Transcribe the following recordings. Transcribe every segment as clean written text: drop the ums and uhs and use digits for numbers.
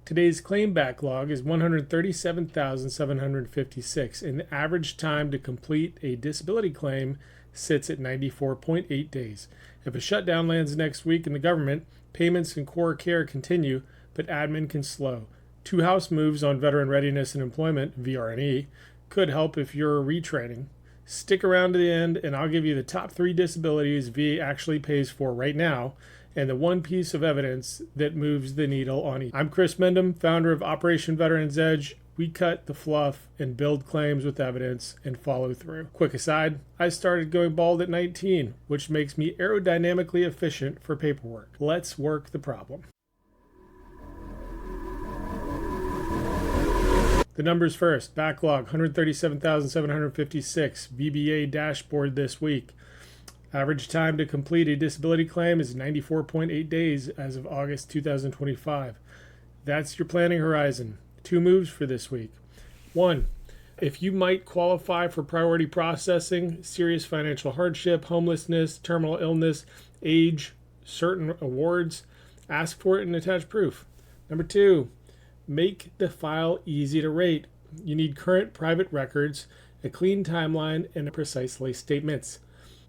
Today's claim backlog is 137,756, and the average time to complete a disability claim sits at 94.8 days. If a shutdown lands next week in the government, payments and core care continue, but admin can slow. 2 House moves on veteran readiness and employment, VR&E, could help if you're retraining. Stick around to the end, and I'll give you the top 3 disabilities VA actually pays for right now, and the one piece of evidence that moves the needle on each. I'm Chris Mendham, founder of Operation Veterans Edge. We cut the fluff and build claims with evidence and follow through. Quick aside, I started going bald at 19, which makes me aerodynamically efficient for paperwork. Let's work the problem. The numbers first. Backlog, 137,756. VBA dashboard this week. Average time to complete a disability claim is 94.8 days as of August 2025. That's your planning horizon. 2 moves for this week. 1. If you might qualify for priority processing, serious financial hardship, homelessness, terminal illness, age, certain awards, ask for it and attach proof. Number 2. Make the file easy to rate. You need current private records, a clean timeline, and precisely statements.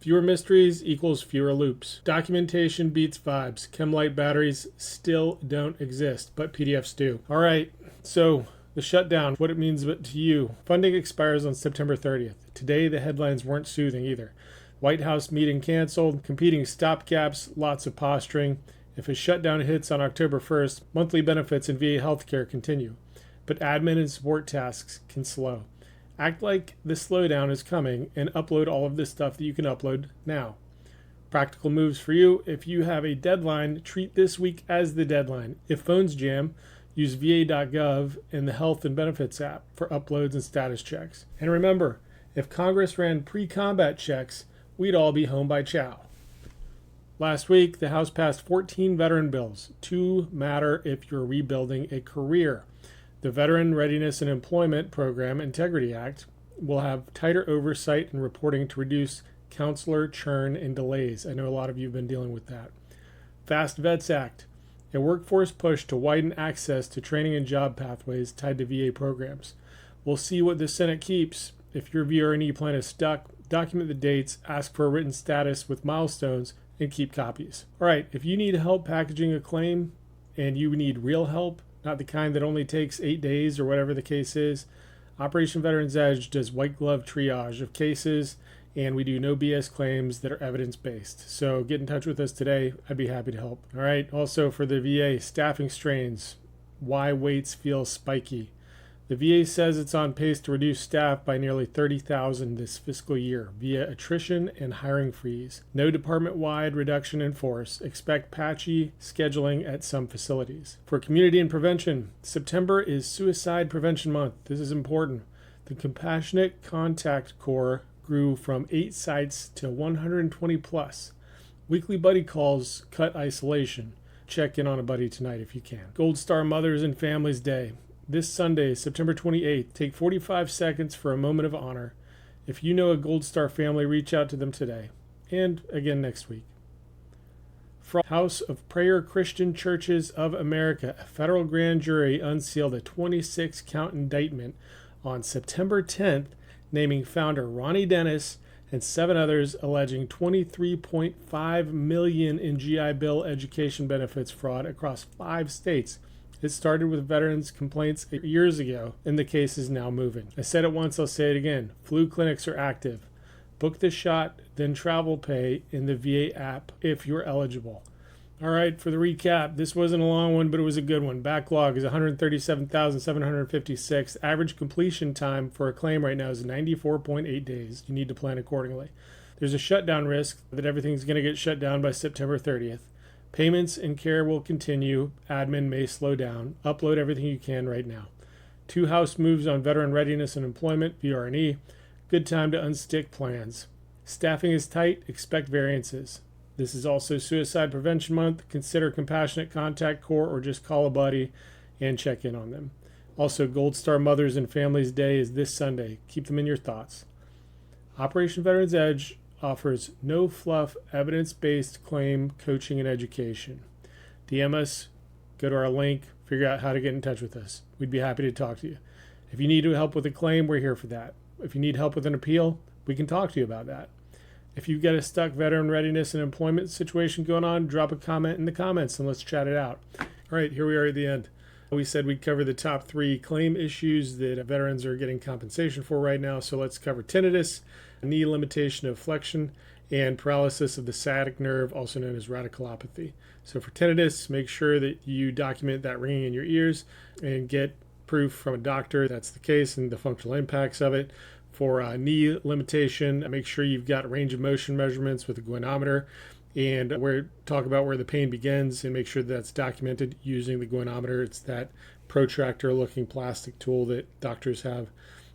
Fewer mysteries equals fewer loops. Documentation beats vibes. Chem-Lite batteries still don't exist, but PDFs do. All right, so the shutdown, what it means to you. Funding expires on September 30th. Today, the headlines weren't soothing either. White House meeting canceled, competing stopgaps, lots of posturing. If a shutdown hits on October 1st, monthly benefits in VA healthcare continue, but admin and support tasks can slow. Act like the slowdown is coming and upload all of this stuff that you can upload now. Practical moves for you. If you have a deadline, treat this week as the deadline. If phones jam, use VA.gov and the Health and Benefits app for uploads and status checks. And remember, if Congress ran pre-combat checks, we'd all be home by chow. Last week, the House passed 14 veteran bills. 2 matter if you're rebuilding a career. The Veteran Readiness and Employment Program Integrity Act will have tighter oversight and reporting to reduce counselor churn and delays. I know a lot of you have been dealing with that. Fast Vets Act, a workforce push to widen access to training and job pathways tied to VA programs. We'll see what the Senate keeps. If your VR&E plan is stuck, document the dates, ask for a written status with milestones, and keep copies. All right, if you need help packaging a claim and you need real help, not the kind that only takes 8 days or whatever the case is, Operation Veterans Edge does white glove triage of cases, and we do no BS claims that are evidence-based. So get in touch with us today. I'd be happy to help. All right, also for the VA, staffing strains, why waits feel spiky. The VA says it's on pace to reduce staff by nearly 30,000 this fiscal year via attrition and hiring freeze. No department-wide reduction in force. Expect patchy scheduling at some facilities. For community and prevention, September is Suicide Prevention Month. This is important. The Compassionate Contact Corps grew from 8 sites to 120 plus. Weekly buddy calls cut isolation. Check in on a buddy tonight if you can. Gold Star Mothers and Families Day. This Sunday, September 28th, take 45 seconds for a moment of honor. If you know a Gold Star family, reach out to them today. And again next week. From House of Prayer Christian Churches of America, a federal grand jury unsealed a 26-count indictment on September 10th, naming founder Ronnie Dennis and 7 others alleging $23.5 million in GI Bill education benefits fraud across 5 states. It started with veterans' complaints years ago, and the case is now moving. I said it once, I'll say it again. Flu clinics are active. Book the shot, then travel pay in the VA app if you're eligible. All right, for the recap, this wasn't a long one, but it was a good one. Backlog is 137,756. Average completion time for a claim right now is 94.8 days. You need to plan accordingly. There's a shutdown risk that everything's going to get shut down by September 30th. Payments and care will continue. Admin may slow down. Upload everything you can right now. 2 House moves on veteran readiness and employment, VR&E. Good time to unstick plans. Staffing is tight. Expect variances. This is also Suicide Prevention Month. Consider Compassionate Contact Corps or just call a buddy and check in on them. Also, Gold Star Mothers and Families Day is this Sunday. Keep them in your thoughts. Operation Veterans Edge offers no fluff, evidence-based claim coaching and education. DM us, go to our link, figure out how to get in touch with us. We'd be happy to talk to you. If you need help with a claim, we're here for that. If you need help with an appeal, we can talk to you about that. If you've got a stuck veteran readiness and employment situation going on, drop a comment in the comments and let's chat it out. All right, here we are at the end. We said we'd cover the top 3 claim issues that veterans are getting compensation for right now. So let's cover tinnitus, knee limitation of flexion, and paralysis of the sciatic nerve, also known as radiculopathy. So for tinnitus, make sure that you document that ringing in your ears and get proof from a doctor that's the case and the functional impacts of it. For knee limitation, make sure you've got range of motion measurements with a goniometer and talk about where the pain begins and make sure that's documented using the goniometer. It's that protractor looking plastic tool that doctors have.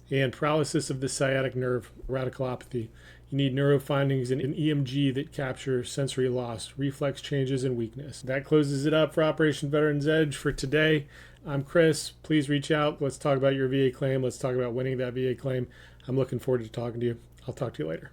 And paralysis of the sciatic nerve, radiculopathy. You need neuro findings in an EMG that capture sensory loss, reflex changes, and weakness. That closes it up for Operation Veterans Edge for today. I'm Chris. Please reach out. Let's talk about your VA claim. Let's talk about winning that VA claim. I'm looking forward to talking to you. I'll talk to you later.